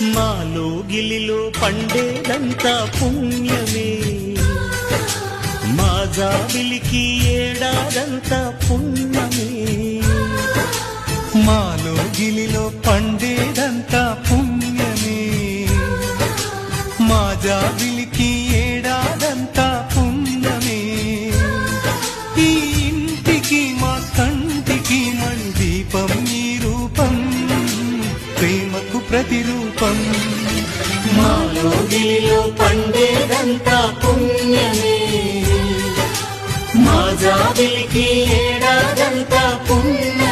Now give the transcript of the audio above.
మాలో గిలిలో పండేదంతా పుణ్యమే, మా జాబిలికి ఏడాదంతా పుణ్యమే. మాలో గిలిలో పండేదంతా పుణ్యమే, మా జాబిలికి ఏడాదంతా పుణ్యమే. ఈ ఇంటికి మా కంటికి మణి దీపం ఈ రూపం, ప్రేమకు ప్రతిరూపం. మాలో గిలిలో పండేదంతా పుణ్యమే, మా జాబిలికి ఏడాదంతా పుణ్యమే.